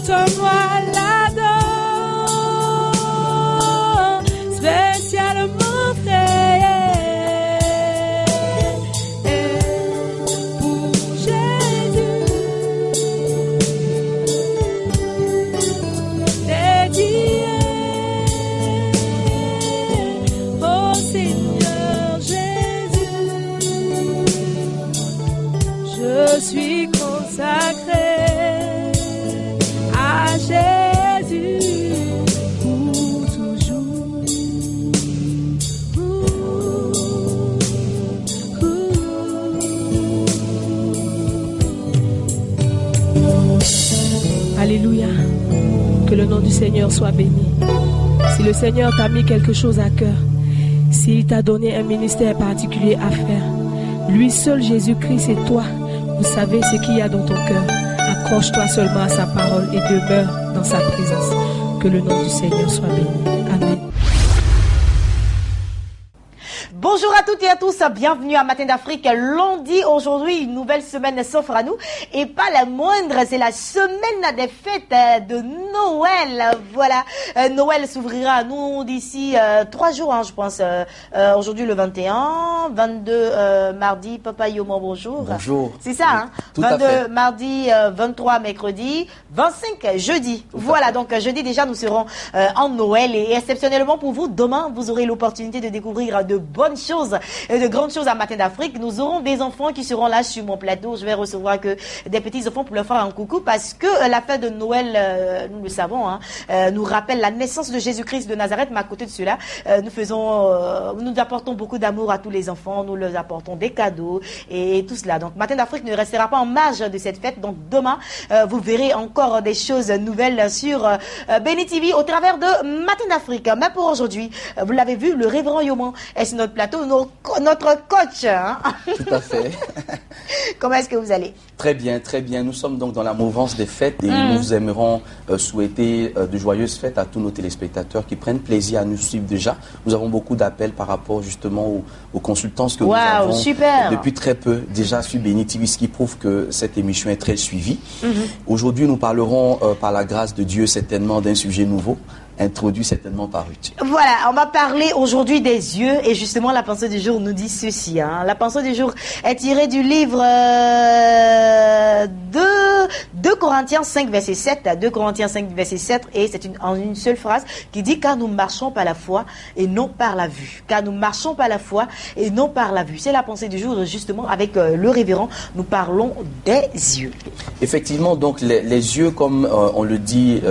Reçois-moi là-dedans, spécialement fait pour Jésus. Dédié au Seigneur Jésus. Je suis consacré à Jésus pour toujours. Alléluia. Que le nom du Seigneur soit béni. Si le Seigneur t'a mis quelque chose à cœur, s'il t'a donné un ministère particulier à faire, lui seul, Jésus-Christ et toi, vous savez ce qu'il y a dans ton cœur. Accroche-toi seulement à sa parole et demeure dans sa présence. Que le nom du Seigneur soit béni. Amen. Bonjour à toutes et à tous, bienvenue à Matin d'Afrique. Lundi, aujourd'hui, une nouvelle semaine s'offre à nous. Et pas la moindre, c'est la semaine des fêtes de Noël. Voilà, Noël s'ouvrira à nous d'ici 3 jours, je pense. Aujourd'hui le 21, 22 mardi, Papa Yomo, bonjour. Bonjour. C'est ça, hein? Tout à 22 fait. mardi, 23 mercredi, 25 jeudi. Voilà, donc jeudi déjà nous serons en Noël et exceptionnellement pour vous, demain vous aurez l'opportunité de découvrir de bonnes choses et de grandes choses à Matin d'Afrique. Nous aurons des enfants qui seront là sur mon plateau. Je vais recevoir que des petits enfants pour leur faire un coucou parce que la fête de Noël, nous le savons, nous rappelle la naissance de Jésus-Christ de Nazareth. Mais à côté de cela, nous apportons beaucoup d'amour à tous les enfants. Nous leur apportons des cadeaux et tout cela. Donc Matin d'Afrique ne restera pas en marge de cette fête. Donc demain, vous verrez encore des choses nouvelles sur Béni TV au travers de Matin d'Afrique. Mais pour aujourd'hui, vous l'avez vu, le révérend Yoman est sur notre plateau, notre coach. Tout à fait. Comment est-ce que vous allez? Très bien, très bien. Nous sommes donc dans la mouvance des fêtes et nous aimerons souhaiter de joyeuses fêtes à tous nos téléspectateurs qui prennent plaisir à nous suivre déjà. Nous avons beaucoup d'appels par rapport justement aux consultances que nous avons super. Depuis très peu déjà sur Béni TV, ce qui prouve que cette émission est très suivie. Aujourd'hui, nous parlerons par la grâce de Dieu certainement d'un sujet nouveau, introduit certainement par Ruth. Voilà, on va parler aujourd'hui des yeux et justement la pensée du jour nous dit ceci. La pensée du jour est tirée du livre de 2 Corinthiens 5 verset 7. 2 Corinthiens 5 verset 7 et c'est en une seule phrase qui dit car nous marchons par la foi et non par la vue. Car nous marchons par la foi et non par la vue. C'est la pensée du jour justement avec le révérend. Nous parlons des yeux. Effectivement, donc les yeux, comme on le dit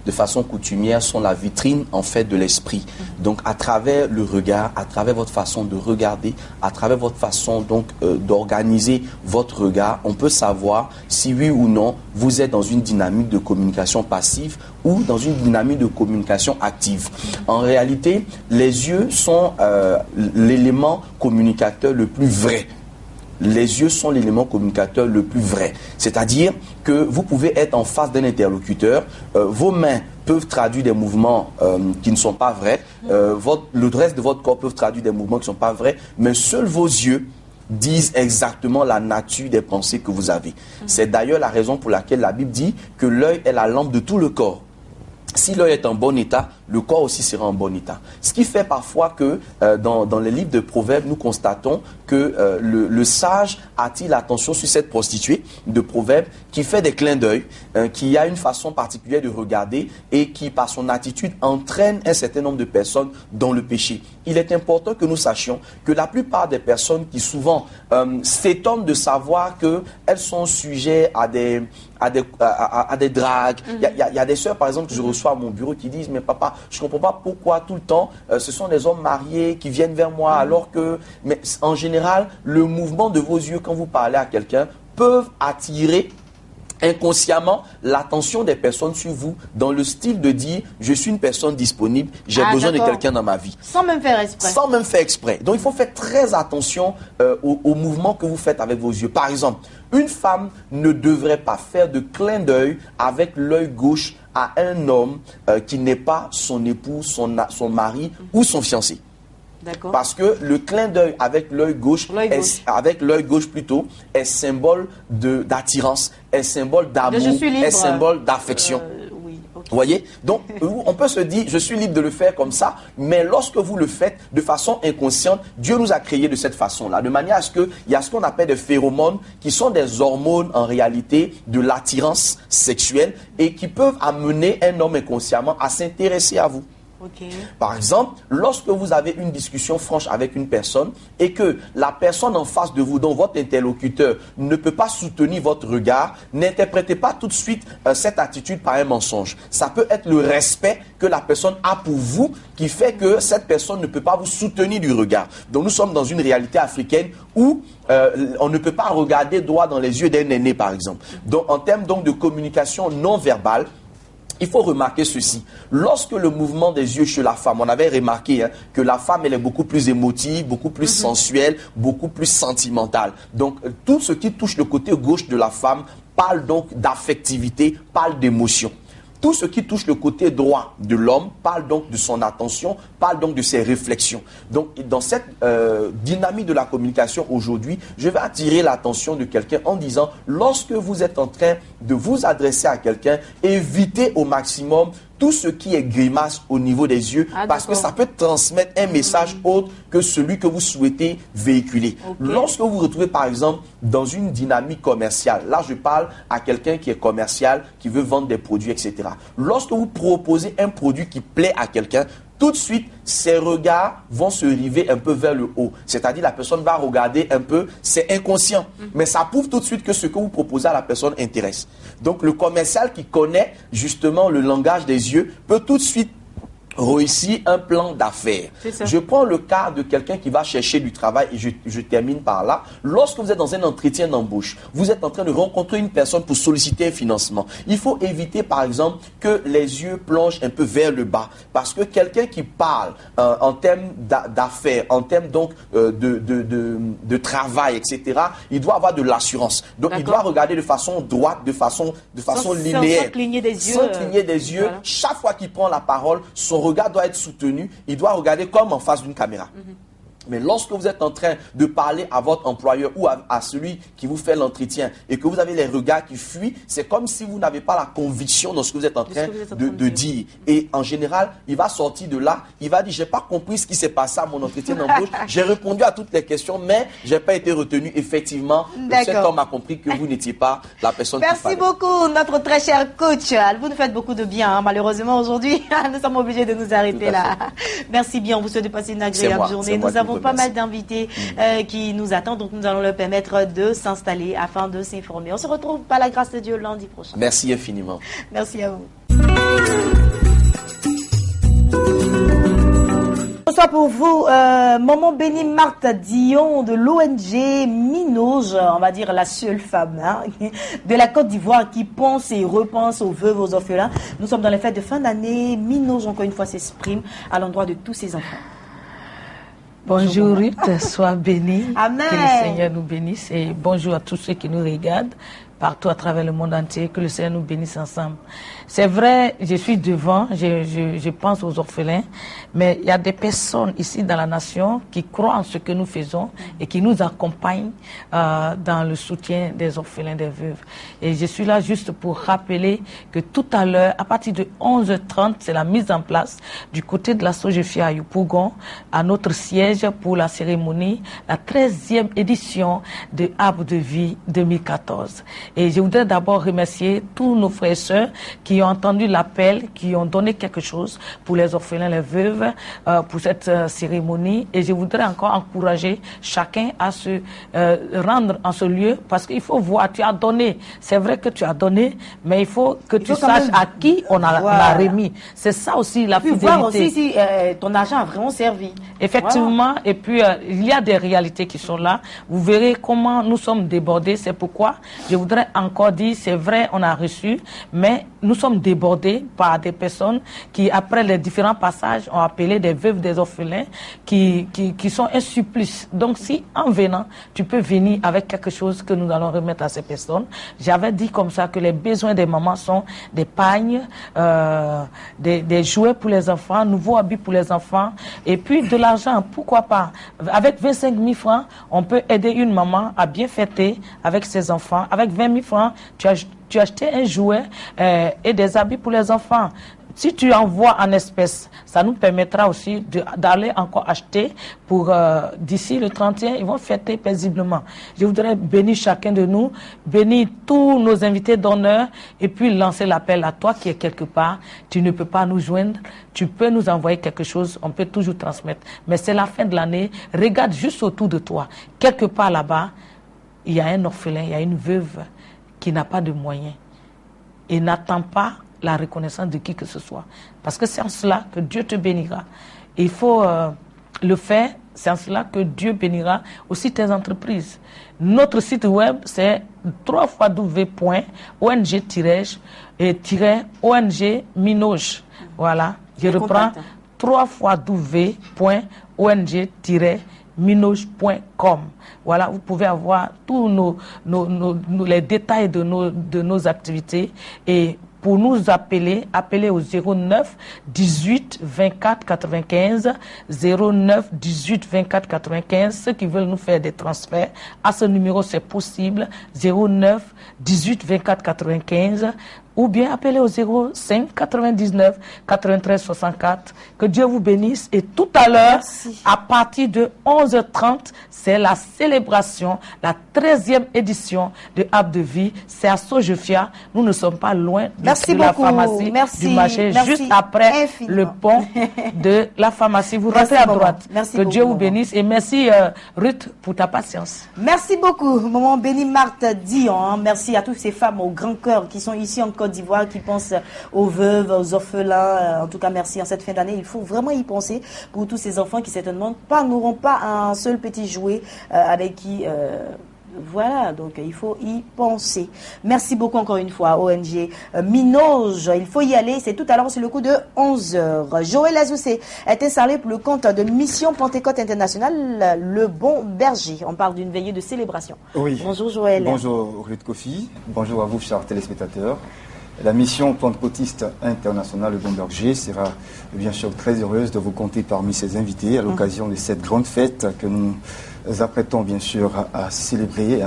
de façon coutumière, sont la vitrine en fait de l'esprit. Donc à travers le regard, à travers votre façon de regarder, à travers votre façon donc d'organiser votre regard, on peut savoir si oui ou non vous êtes dans une dynamique de communication passive ou dans une dynamique de communication active. En réalité, les yeux sont l'élément communicateur le plus vrai. Les yeux sont l'élément communicateur le plus vrai. C'est-à-dire que vous pouvez être en face d'un interlocuteur, vos mains peuvent traduire des mouvements qui ne sont pas vrais, le reste de votre corps peut traduire des mouvements qui ne sont pas vrais, mais seuls vos yeux disent exactement la nature des pensées que vous avez. C'est d'ailleurs la raison pour laquelle la Bible dit que l'œil est la lampe de tout le corps. Si l'œil est en bon état, le corps aussi sera en bon état. Ce qui fait parfois que dans les livres de Proverbes, nous constatons que le sage attire l'attention sur cette prostituée de Proverbes qui fait des clins d'œil, qui a une façon particulière de regarder et qui, par son attitude, entraîne un certain nombre de personnes dans le péché. Il est important que nous sachions que la plupart des personnes qui souvent s'étonnent de savoir qu'elles sont sujets à des dragues. Il y a des sœurs, par exemple, que je reçois à mon bureau qui disent « Mais papa, je ne comprends pas pourquoi tout le temps, ce sont des hommes mariés qui viennent vers moi alors que... » Mais en général, le mouvement de vos yeux quand vous parlez à quelqu'un peuvent attirer inconsciemment l'attention des personnes sur vous dans le style de dire « Je suis une personne disponible, j'ai besoin de quelqu'un dans ma vie. » Sans même faire exprès. Sans même faire exprès. Donc il faut faire très attention au mouvement que vous faites avec vos yeux. Par exemple, une femme ne devrait pas faire de clin d'œil avec l'œil gauche à un homme qui n'est pas son époux, son mari ou son fiancé. Parce que le clin d'œil avec l'œil gauche, plutôt, est symbole d'attirance, est symbole d'amour, est symbole d'affection. Vous voyez? Donc, on peut se dire, je suis libre de le faire comme ça, mais lorsque vous le faites de façon inconsciente, Dieu nous a créés de cette façon-là, de manière à ce qu'il y a ce qu'on appelle des phéromones, qui sont des hormones en réalité de l'attirance sexuelle et qui peuvent amener un homme inconsciemment à s'intéresser à vous. Par exemple, lorsque vous avez une discussion franche avec une personne et que la personne en face de vous, dont votre interlocuteur, ne peut pas soutenir votre regard, n'interprétez pas tout de suite cette attitude par un mensonge. Ça peut être le respect que la personne a pour vous qui fait que cette personne ne peut pas vous soutenir du regard. Donc nous sommes dans une réalité africaine où on ne peut pas regarder droit dans les yeux d'un aîné, par exemple. Donc en termes donc de communication non verbale, il faut remarquer ceci. Lorsque le mouvement des yeux chez la femme, on avait remarqué que la femme, elle est beaucoup plus émotive, beaucoup plus sensuelle, beaucoup plus sentimentale. Donc, tout ce qui touche le côté gauche de la femme parle donc d'affectivité, parle d'émotion. Tout ce qui touche le côté droit de l'homme parle donc de son attention, parle donc de ses réflexions. Donc, dans cette dynamique de la communication aujourd'hui, je vais attirer l'attention de quelqu'un en disant, lorsque vous êtes en train de vous adresser à quelqu'un, évitez au maximum tout ce qui est grimace au niveau des yeux, parce que ça peut transmettre un message autre que celui que vous souhaitez véhiculer. Lorsque vous vous retrouvez par exemple dans une dynamique commerciale, là je parle à quelqu'un qui est commercial, qui veut vendre des produits, etc. Lorsque vous proposez un produit qui plaît à quelqu'un, tout de suite, ses regards vont se river un peu vers le haut. C'est-à-dire la personne va regarder un peu, c'est inconscient. Mais ça prouve tout de suite que ce que vous proposez à la personne intéresse. Donc le commercial qui connaît justement le langage des yeux peut tout de suite réussir un plan d'affaires. Je prends le cas de quelqu'un qui va chercher du travail et je termine par là. Lorsque vous êtes dans un entretien d'embauche, vous êtes en train de rencontrer une personne pour solliciter un financement. Il faut éviter par exemple que les yeux plongent un peu vers le bas, parce que quelqu'un qui parle en termes d'affaires, en termes donc de travail, etc., il doit avoir de l'assurance. Donc il doit regarder de façon droite, de façon linéaire. Sans cligner des yeux. Sans cligner des yeux. Voilà. Chaque fois qu'il prend la parole, son regard doit être soutenu, il doit regarder comme en face d'une caméra. Mais lorsque vous êtes en train de parler à votre employeur ou à celui qui vous fait l'entretien et que vous avez les regards qui fuient, c'est comme si vous n'avez pas la conviction dans ce que vous êtes en train de dire. Et en général, il va sortir de là, il va dire, j'ai pas compris ce qui s'est passé à mon entretien d'embauche, j'ai répondu à toutes les questions, mais j'ai pas été retenu. Effectivement, cet homme a compris que vous n'étiez pas la personne qu'il fallait. Merci beaucoup, notre très cher coach. Vous nous faites beaucoup de bien. Malheureusement, aujourd'hui, nous sommes obligés de nous arrêter là. Merci bien. On vous souhaite de passer une agréable journée. Nous avons pas mal d'invités qui nous attendent, donc nous allons leur permettre de s'installer afin de s'informer. On se retrouve par la grâce de Dieu lundi prochain. Merci infiniment. Merci à vous. Bonsoir pour vous, Maman Béni Marthe Dion de l'ONG Minauge, on va dire la seule femme de la Côte d'Ivoire qui pense et repense aux veuves, aux orphelins. Nous sommes dans les fêtes de fin d'année. Minauge, encore une fois, s'exprime à l'endroit de tous ses enfants. Bonjour Ruth, sois bénie. Amen. Que le Seigneur nous bénisse et bonjour à tous ceux qui nous regardent partout à travers le monde entier. Que le Seigneur nous bénisse ensemble. C'est vrai, je suis devant, je pense aux orphelins, mais il y a des personnes ici dans la nation qui croient en ce que nous faisons et qui nous accompagnent dans le soutien des orphelins, des veuves. Et je suis là juste pour rappeler que tout à l'heure, à partir de 11h30, c'est la mise en place du côté de la Sojefia à Yopougon, à notre siège pour la cérémonie, la 13e édition de Arbre de Vie 2014. Et je voudrais d'abord remercier tous nos frères et sœurs qui ont entendu l'appel, qui ont donné quelque chose pour les orphelins, les veuves, pour cette cérémonie. Et je voudrais encore encourager chacun à se rendre en ce lieu, parce qu'il faut voir, tu as donné. C'est vrai que tu as donné, mais il faut que tu saches à qui on a remis. C'est ça aussi la fidélité. Voir aussi si ton argent a vraiment servi. Effectivement, voilà. Et puis il y a des réalités qui sont là. Vous verrez comment nous sommes débordés. C'est pourquoi je voudrais voudrais encore dire, c'est vrai, on a reçu, mais nous sommes débordés par des personnes qui, après les différents passages, ont appelé des veuves, des orphelins, qui sont un supplice. Donc, si en venant, tu peux venir avec quelque chose que nous allons remettre à ces personnes. J'avais dit comme ça que les besoins des mamans sont des pagnes, des jouets pour les enfants, nouveaux habits pour les enfants, et puis de l'argent, pourquoi pas. Avec 25 000 francs, on peut aider une maman à bien fêter avec ses enfants. Avec 20 000 francs, tu as acheté un jouet et des habits pour les enfants. Si tu envoies en espèces, ça nous permettra aussi d'aller encore acheter pour d'ici le 31, ils vont fêter paisiblement. Je voudrais bénir chacun de nous, bénir tous nos invités d'honneur et puis lancer l'appel à toi qui est quelque part. Tu ne peux pas nous joindre, tu peux nous envoyer quelque chose, on peut toujours transmettre. Mais c'est la fin de l'année, regarde juste autour de toi. Quelque part là-bas, il y a un orphelin, il y a une veuve qui n'a pas de moyens et n'attend pas la reconnaissance de qui que ce soit. Parce que c'est en cela que Dieu te bénira. Il faut le faire, c'est en cela que Dieu bénira aussi tes entreprises. Notre site web, c'est www.ong-minoge. Voilà, je reprends, www.ong-minoge.com. Voilà, vous pouvez avoir tous les détails de nos activités. Et pour nous appeler, appelez au 09 18 24 95, 09 18 24 95. Ceux qui veulent nous faire des transferts, à ce numéro c'est possible, 09 18 24 95. Ou bien appelez au 05 99 93 64. Que Dieu vous bénisse. Et tout à l'heure, à partir de 11h30, c'est la célébration, la 13e édition de Arbre de Vie. C'est à Sojefia. Nous ne sommes pas loin de la pharmacie du marché, juste après le pont de la pharmacie. Vous rentrez à droite. Que Dieu vous bénisse. Et merci Ruth pour ta patience. Merci beaucoup, maman béni Marthe Dion. Merci à toutes ces femmes au grand cœur qui sont ici en Côte d'Ivoire, qui pensent aux veuves, aux orphelins. En tout cas, merci. En cette fin d'année, il faut vraiment y penser pour tous ces enfants qui certainement n'auront pas un seul petit jouet avec qui... voilà, donc il faut y penser. Merci beaucoup encore une fois, ONG Minoge. Il faut y aller, c'est tout à l'heure, c'est le coup de 11h. Joël Azoussé est installé pour le compte de Mission Pentecôte Internationale, le Bon Berger. On parle d'une veillée de célébration. Oui. Bonjour Joël. Bonjour Ruth Kofi. Bonjour à vous, chers téléspectateurs. La mission pentecôtiste internationale, le Bon Berger, sera bien sûr très heureuse de vous compter parmi ses invités à l'occasion de cette grande fête que nous apprêtons bien sûr à célébrer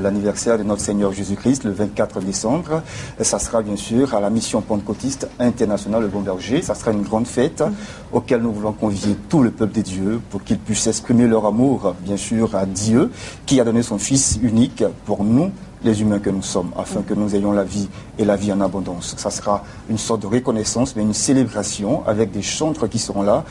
l'anniversaire de notre Seigneur Jésus-Christ le 24 décembre. Ça sera bien sûr à la mission pentecôtiste internationale, le Bon Berger. Ça sera une grande fête auquel nous voulons convier tout le peuple de Dieu pour qu'ils puissent exprimer leur amour bien sûr à Dieu qui a donné son Fils unique pour nous, les humains que nous sommes, afin que nous ayons la vie et la vie en abondance. Ça sera une sorte de reconnaissance, mais une célébration avec des chantres qui seront là.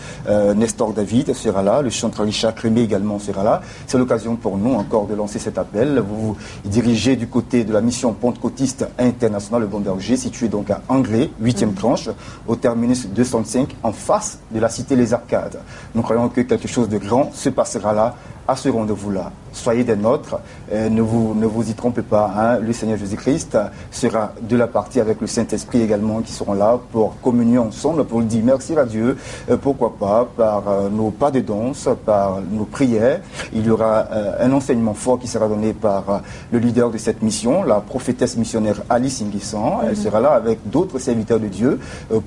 Nestor David sera là, le chanteur Richard Crémé également sera là. C'est l'occasion pour nous encore de lancer cet appel. Vous vous dirigez du côté de la mission pentecôtiste internationale, le Bon Berger, situé donc à Anglais, 8e tranche, au terminus 205, en face de la cité Les Arcades. Nous croyons que quelque chose de grand se passera là, à ce rendez-vous-là. Soyez des nôtres, ne vous y trompez pas. Le Seigneur Jésus-Christ sera de la partie avec le Saint-Esprit également qui seront là pour communier ensemble, pour dire merci à Dieu, pourquoi pas, par nos pas de danse, par nos prières. Il y aura un enseignement fort qui sera donné par le leader de cette mission, la prophétesse missionnaire Alice Nguissan. Elle sera là avec d'autres serviteurs de Dieu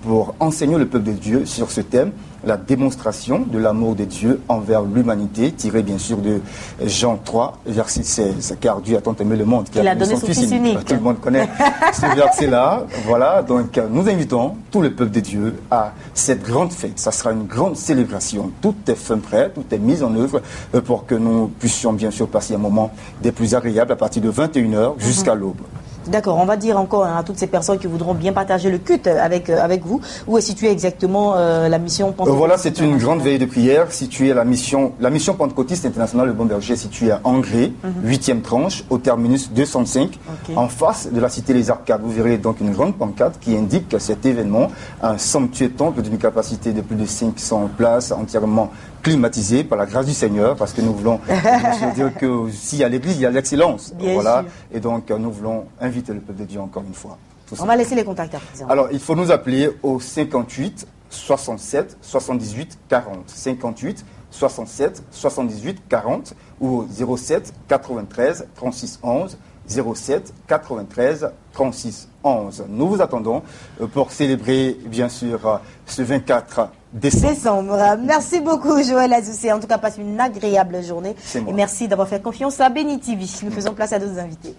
pour enseigner le peuple de Dieu sur ce thème, la démonstration de l'amour de Dieu envers l'humanité, tiré bien sûr de Jean 3, verset 16, car Dieu a tant aimé le monde qu'il a donné son Fils unique. Tout le monde connaît ce verset-là. Voilà, donc nous invitons tout le peuple de Dieu à cette grande fête. Ça sera une grande célébration. Tout est fin prêt, tout est mis en œuvre pour que nous puissions bien sûr passer un moment des plus agréables à partir de 21h jusqu'à l'aube. D'accord, on va dire encore à toutes ces personnes qui voudront bien partager le culte avec vous. Où est située exactement la mission Pentecôtiste? Voilà, c'est une grande veille de prière située à la mission Pentecôtiste internationale de Bon Berger, située à Angré, 8e tranche, au terminus 205, en face de la cité Les Arcades. Vous verrez donc une grande pancarte qui indique que cet événement, un somptueux temple d'une capacité de plus de 500 places, entièrement climatisé par la grâce du Seigneur, parce que nous voulons dire que s'il y a l'église, il y a l'excellence. Voilà. Et donc, nous voulons inviter le peuple de Dieu encore une fois. On va laisser les contacts à présent. Alors, il faut nous appeler au 58 67 78 40. 58 67 78 40 ou au 07 93 36 11. 07 93 36 11. Nous vous attendons pour célébrer, bien sûr, ce 24 décembre. Merci beaucoup, Joël Azousé. En tout cas, passe une agréable journée. Et merci d'avoir fait confiance à Béni TV. Nous faisons place à d'autres invités.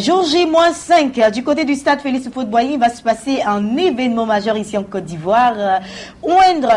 Jour J-5, du côté du stade Félix Houphouët-Boigny, il va se passer un événement majeur ici en Côte d'Ivoire. Oindre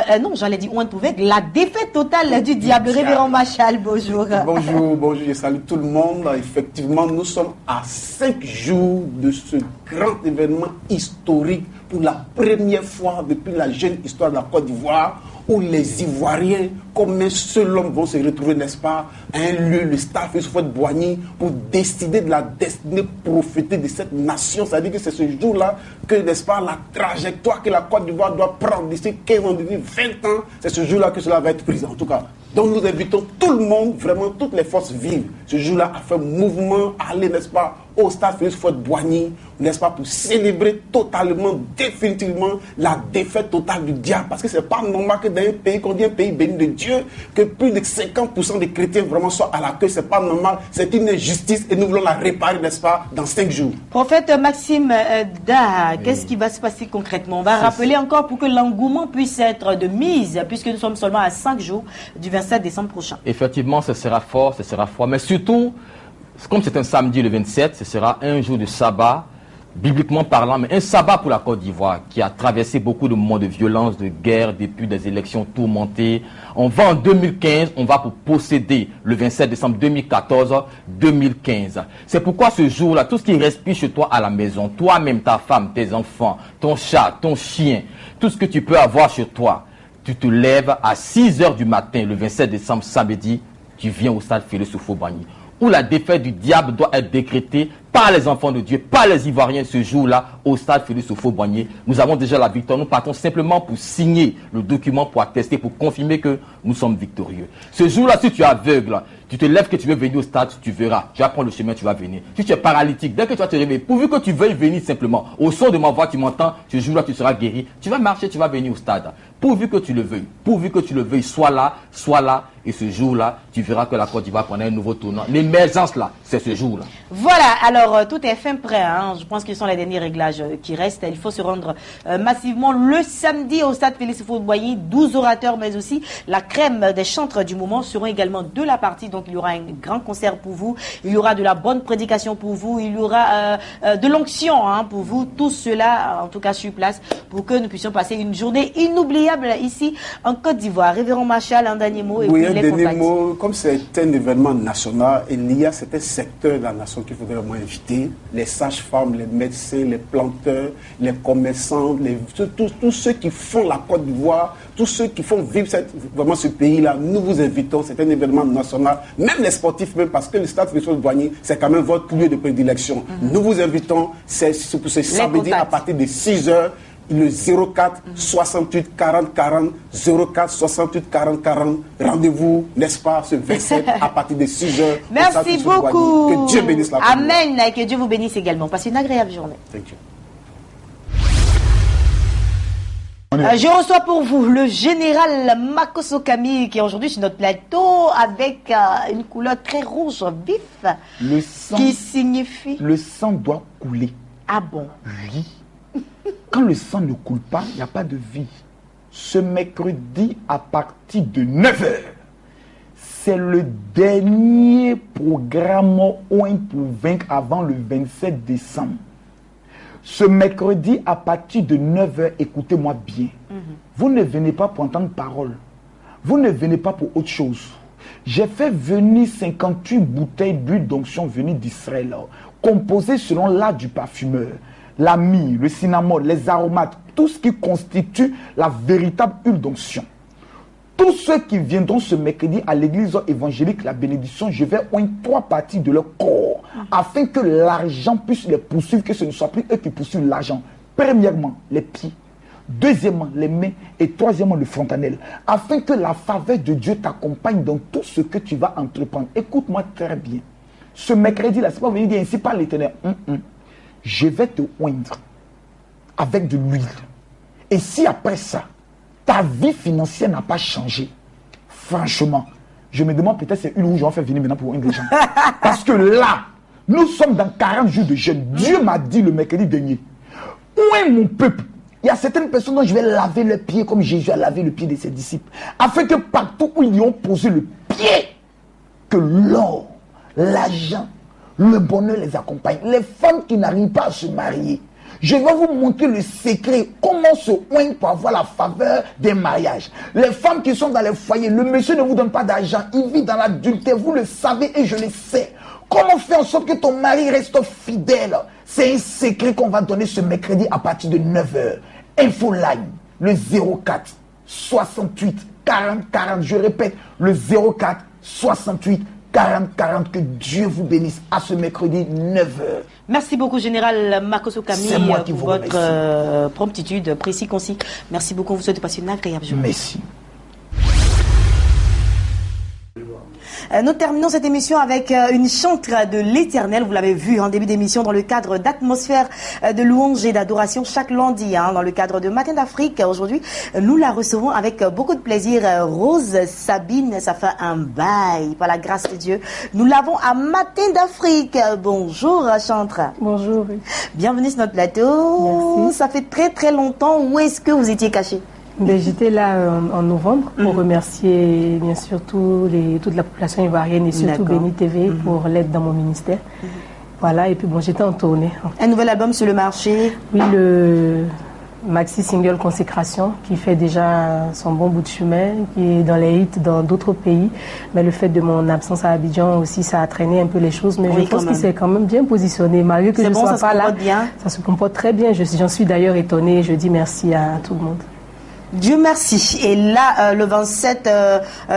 la défaite totale du diable. Révérend Machal, bonjour. Bonjour, je salue tout le monde. Effectivement, nous sommes à 5 jours de ce grand événement historique pour la première fois depuis la jeune histoire de la Côte d'Ivoire, où les Ivoiriens, comme un seul homme, vont se retrouver, n'est-ce pas, à un lieu, le stade Félix Houphouët-Boigny, pour décider de la destinée prophétée de cette nation. C'est-à-dire que c'est ce jour-là que, n'est-ce pas, la trajectoire que la Côte d'Ivoire doit prendre d'ici 15 ans, d'ici 20 ans, c'est ce jour-là que cela va être pris, en tout cas. Donc nous invitons tout le monde, vraiment toutes les forces vives, ce jour-là, à faire mouvement, à aller, n'est-ce pas, au stade Félix Houphouët-Boigny, n'est-ce pas, pour célébrer totalement, définitivement, la défaite totale du diable. Parce que c'est pas normal que dans un pays, qu'on dit un pays béni de Dieu, que plus de 50% des chrétiens vraiment soient à l'accueil. C'est pas normal, c'est une injustice et nous voulons la réparer, n'est-ce pas, dans 5 jours. Prophète Maxime Da, qu'est-ce qui va se passer concrètement? On va rappeler encore pour que l'engouement puisse être de mise, puisque nous sommes seulement à 5 jours du 27 décembre prochain. Effectivement, ce sera fort, mais surtout, comme c'est un samedi le 27, ce sera un jour de sabbat, bibliquement parlant, mais un sabbat pour la Côte d'Ivoire qui a traversé beaucoup de moments de violence, de guerre, depuis des élections tourmentées. On va en 2015, on va pour posséder le 27 décembre 2014-2015. C'est pourquoi ce jour-là, tout ce qui respire chez toi à la maison, toi-même, ta femme, tes enfants, ton chat, ton chien, tout ce que tu peux avoir chez toi, tu te lèves à 6 h du matin, le 27 décembre, samedi, tu viens au stade Félix Houphouët-Boigny, où la défaite du diable doit être décrétée par les enfants de Dieu, par les Ivoiriens ce jour-là, au stade Félix Houphouët-Boigny. Nous avons déjà la victoire. Nous partons simplement pour signer le document, pour attester, pour confirmer que nous sommes victorieux. Ce jour-là, si tu es aveugle, tu te lèves que tu veux venir au stade, tu verras. Tu vas prendre le chemin, tu vas venir. Si tu es paralytique, dès que tu vas te réveiller, pourvu que tu veuilles venir simplement, au son de ma voix, tu m'entends, ce jour-là, tu seras guéri. Tu vas marcher, tu vas venir au stade. Pourvu que tu le veuilles, sois là, et ce jour-là, tu verras que la Côte d'Ivoire prend un nouveau tournant. L'émergence là, c'est ce jour-là. Voilà, alors tout est fin prêt, hein. Je pense que ce sont les derniers réglages qui restent. Il faut se rendre massivement le samedi au stade Félix Houphouët-Boigny, 12 orateurs, mais aussi la crème des chantres du moment seront également de la partie. Donc il y aura un grand concert pour vous, il y aura de la bonne prédication pour vous, il y aura de l'onction pour vous, tout cela en tout cas sur place pour que nous puissions passer une journée inoubliable ici en Côte d'Ivoire. Révérend Machal, un dernier mot et oui, puis les contacts. Mots, comme c'est un événement national, il y a certains secteurs de la nation qu'il faudrait vraiment inviter, les sages-femmes, les médecins, les planteurs, les commerçants, tous ceux qui font la Côte d'Ivoire, tous ceux qui font vivre vraiment ce pays-là, nous vous invitons, c'est un événement national, même les sportifs même, parce que le stade Félix Houphouët-Boigny, c'est quand même votre lieu de prédilection. Nous vous invitons, c'est pour ce samedi à partir de 6 h, le 04 68 40 40, 04 68 40 40. Rendez-vous, n'est-ce pas, ce 27 à partir de 6 h. Merci beaucoup. Que Dieu bénisse la Amen. Et que Dieu vous bénisse également. Passez une agréable journée. Thank you. Je reçois pour vous le général Makosso Camille qui est aujourd'hui sur notre plateau avec une couleur très rouge vif. Le sang, qui signifie... Le sang doit couler. Ah bon? Oui. Quand le sang ne coule pas, il n'y a pas de vie. Ce mercredi à partir de 9 h, c'est le dernier programme OIN pour vaincre avant le 27 décembre. Ce mercredi à partir de 9 h, écoutez-moi bien. Vous ne venez pas pour entendre parole. Vous ne venez pas pour autre chose. J'ai fait venir 58 bouteilles d'huile d'onction venues d'Israël, composées selon l'art du parfumeur. La myrrhe, le cinnamon, les aromates, tout ce qui constitue la véritable huile d'onction. Tous ceux qui viendront ce mercredi à l'église évangélique La Bénédiction, je vais oindre 3 parties de leur corps afin que l'argent puisse les poursuivre, que ce ne soit plus eux qui poursuivent l'argent. Premièrement, les pieds. Deuxièmement, les mains. Et troisièmement, le fontanelle. Afin que la faveur de Dieu t'accompagne dans tout ce que tu vas entreprendre. Écoute-moi très bien. Ce mercredi-là, c'est pas venir dire ainsi par l'Éternel. Je vais te oindre avec de l'huile. Et si après ça, ta vie financière n'a pas changé, franchement, je me demande peut-être c'est une où je vais faire venir maintenant pour oindre les gens. Parce que là, nous sommes dans 40 jours de jeûne. Dieu m'a dit le mercredi dernier, où est mon peuple? Il y a certaines personnes dont je vais laver le pied comme Jésus a lavé le pied de ses disciples. Afin que partout où ils y ont posé le pied, que l'or, l'argent, le bonheur les accompagne. Les femmes qui n'arrivent pas à se marier, je vais vous montrer le secret, comment se oindre pour avoir la faveur des mariages. Les femmes qui sont dans les foyers, le monsieur ne vous donne pas d'argent, il vit dans l'adultère, vous le savez et je le sais. Comment faire en sorte que ton mari reste fidèle? C'est un secret qu'on va donner ce mercredi à partir de 9h. Infoline, le 04 68 40 40. Je répète, le 04 68 40 40. Que Dieu vous bénisse à ce mercredi 9h. Merci beaucoup, Général Makosso Camille, pour votre promptitude, précis, concis. Merci beaucoup. Vous souhaite de passer une agréable journée. Merci. Nous terminons cette émission avec une chantre de l'Éternel. Vous l'avez vu en début d'émission dans le cadre d'atmosphère de louange et d'adoration chaque lundi, dans le cadre de Matin d'Afrique. Aujourd'hui, nous la recevons avec beaucoup de plaisir. Rose Sabine, ça fait un bail, par la grâce de Dieu. Nous l'avons à Matin d'Afrique. Bonjour, chantre. Bonjour. Bienvenue sur notre plateau. Merci. Ça fait très très longtemps. Où est-ce que vous étiez caché? J'étais là en novembre pour remercier bien sûr toute la population ivoirienne et surtout Béni TV pour l'aide dans mon ministère. Voilà, et puis bon, j'étais en tournée. Un nouvel album sur le marché? Oui, le maxi single Consécration qui fait déjà son bon bout de chemin, qui est dans les hits dans d'autres pays. Mais le fait de mon absence à Abidjan aussi, ça a traîné un peu les choses. Mais oui, je pense qu'il s'est quand même bien positionné. Malgré que je ne sois pas là, ça se comporte très bien. J'en suis d'ailleurs étonnée. Je dis merci à tout le monde. Dieu merci. Et là, le 27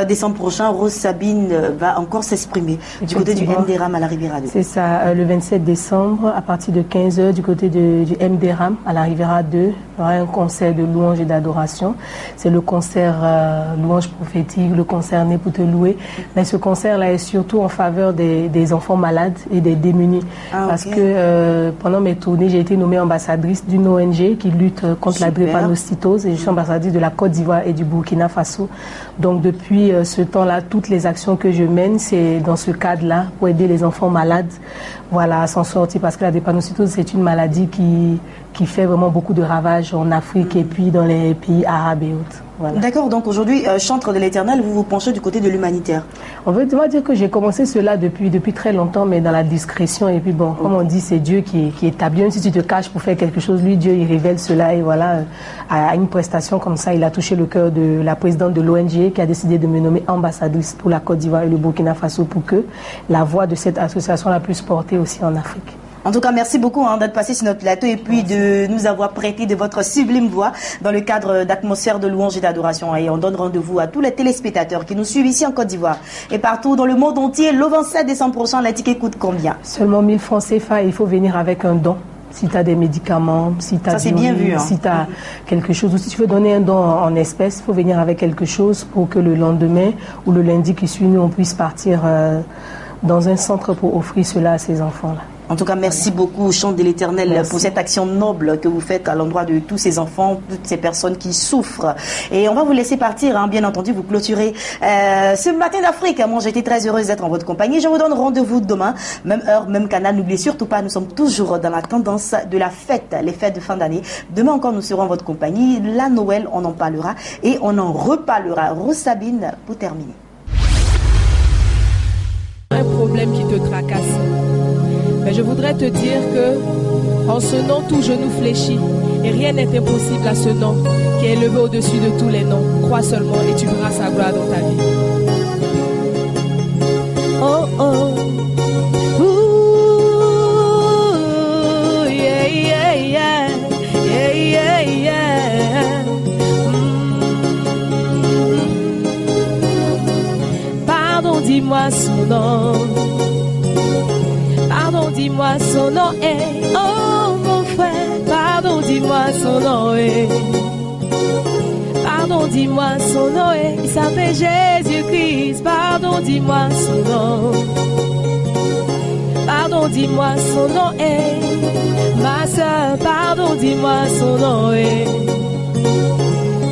décembre prochain, Rose Sabine va encore s'exprimer du côté du MDRAM à la Riviera 2. C'est ça, le 27 décembre, à partir de 15h, du côté du MDRAM à la Riviera 2, il y aura un concert de louange et d'adoration. C'est le concert louange prophétique, le concert Né pour te louer. Mais ce concert-là est surtout en faveur des enfants malades et des démunis. Parce que pendant mes tournées, j'ai été nommée ambassadrice d'une ONG qui lutte contre la drépanocytose et je suis ambassadrice de la Côte d'Ivoire et du Burkina Faso. Donc depuis ce temps-là, toutes les actions que je mène, c'est dans ce cadre-là pour aider les enfants malades, voilà, à s'en sortir, parce que la drépanocytose, c'est une maladie qui fait vraiment beaucoup de ravages en Afrique et puis dans les pays arabes et autres. Voilà. D'accord, donc aujourd'hui, chantre de l'Éternel, vous vous penchez du côté de l'humanitaire. On va dire que j'ai commencé cela depuis très longtemps, mais dans la discrétion. Et puis bon, comme on dit, c'est Dieu qui établit. Même si tu te caches pour faire quelque chose, lui, Dieu, il révèle cela. Et voilà, à une prestation comme ça, il a touché le cœur de la présidente de l'ONG qui a décidé de me nommer ambassadrice pour la Côte d'Ivoire et le Burkina Faso pour que la voix de cette association-là puisse porter aussi en Afrique. En tout cas, merci beaucoup d'être passé sur notre plateau et puis de nous avoir prêté de votre sublime voix dans le cadre d'atmosphère de louange et d'adoration. Et on donne rendez-vous à tous les téléspectateurs qui nous suivent ici en Côte d'Ivoire et partout dans le monde entier. Le 27 décembre prochain, la ticket coûte combien? Seulement 1000 francs CFA. Il faut venir avec un don. Si tu as des médicaments, si tu as si tu as quelque chose, ou si tu veux donner un don en espèces, il faut venir avec quelque chose pour que le lendemain ou le lundi qui suit, nous, on puisse partir dans un centre pour offrir cela à ces enfants-là. En tout cas, merci beaucoup, Chant de l'Éternel, pour cette action noble que vous faites à l'endroit de tous ces enfants, toutes ces personnes qui souffrent. Et on va vous laisser partir, bien entendu, vous clôturer ce Matin d'Afrique. Moi, j'ai été très heureuse d'être en votre compagnie. Je vous donne rendez-vous demain, même heure, même canal. N'oubliez surtout pas, nous sommes toujours dans la tendance de la fête, les fêtes de fin d'année. Demain encore, nous serons en votre compagnie. La Noël, on en parlera et on en reparlera. Rose Sabine, pour terminer. Un problème qui te tracasse. Mais je voudrais te dire que en ce nom, tout genou fléchit. Et rien n'est impossible à ce nom qui est élevé au-dessus de tous les noms. Crois seulement et tu verras sa gloire dans ta vie. Oh, oh. Ooh, yeah, yeah, yeah. Yeah, yeah, yeah. Pardon, dis-moi son nom. Pardon, dis-moi son nom. Oh, mon frère, pardon, dis-moi son nom. Pardon, dis-moi son nom. Il s'appelle Jésus-Christ. Pardon, dis-moi son nom. Pardon, dis-moi son nom. Ma soeur, pardon, dis-moi son nom.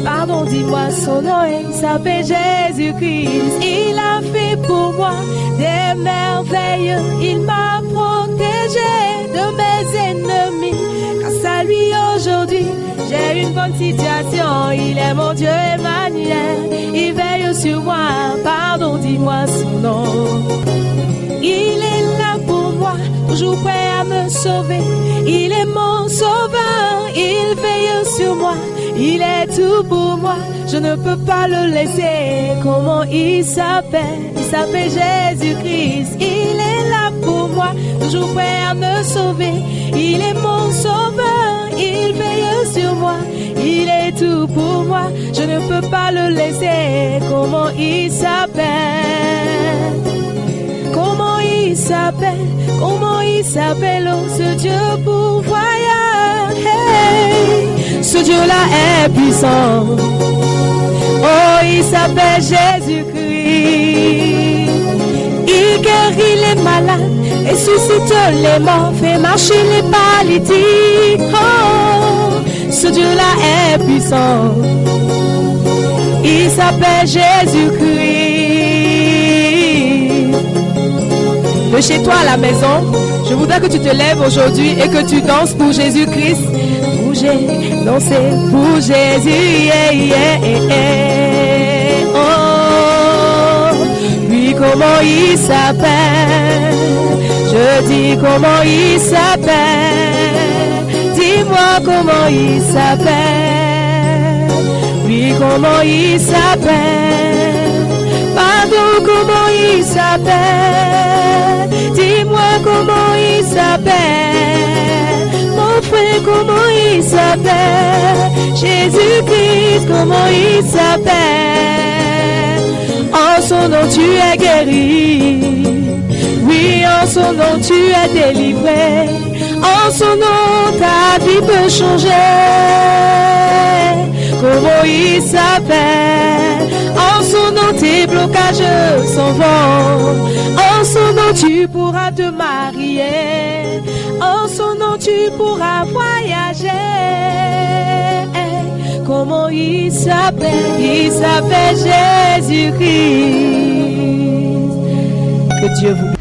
Pardon, dis-moi son nom. Il s'appelle Jésus-Christ. Il a fait pour moi des merveilles. Il m'a protégé de mes ennemis. Grâce à lui aujourd'hui, j'ai une bonne situation. Il est mon Dieu Emmanuel. Il veille sur moi. Pardon, dis-moi son nom. Il est là pour moi, toujours prêt à me sauver. Il est mon sauveur. Il veille sur moi. Il est tout pour moi. Je ne peux pas le laisser. Comment il s'appelle? Il s'appelle Jésus-Christ. Il est là pour moi, toujours prêt à me sauver. Il est mon sauveur. Il veille sur moi. Il est tout pour moi. Je ne peux pas le laisser. Comment il s'appelle? Comment il s'appelle? Comment il s'appelle? Oh, ce Dieu pourvoyeur. Hey, ce Dieu-là est puissant. Oh, il s'appelle Jésus-Christ. Il guérit les malades et suscite les morts, fait marcher les paralytiques. Oh, ce Dieu-là est puissant. Il s'appelle Jésus-Christ. De chez toi à la maison, je voudrais que tu te lèves aujourd'hui et que tu danses pour Jésus-Christ. Bouger, danser pour Jésus. Yeah, yeah, yeah. Oh, lui comment il s'appelle? Je dis comment il s'appelle? Dis-moi comment il s'appelle? Lui comment il s'appelle? Pardon, comment il s'appelle? Dis-moi comment il s'appelle? Mon frère, comment il s'appelle? Jésus-Christ, comment il s'appelle? En son nom tu es guéri. Oui, en son nom tu es délivré. En son nom ta vie peut changer. Comment il s'appelle? En son nom tes blocages s'en vont. En son nom tu pourras te marier. En son nom tu pourras voyager. Comment il s'appelle? Il s'appelle Jésus-Christ. Que Dieu vous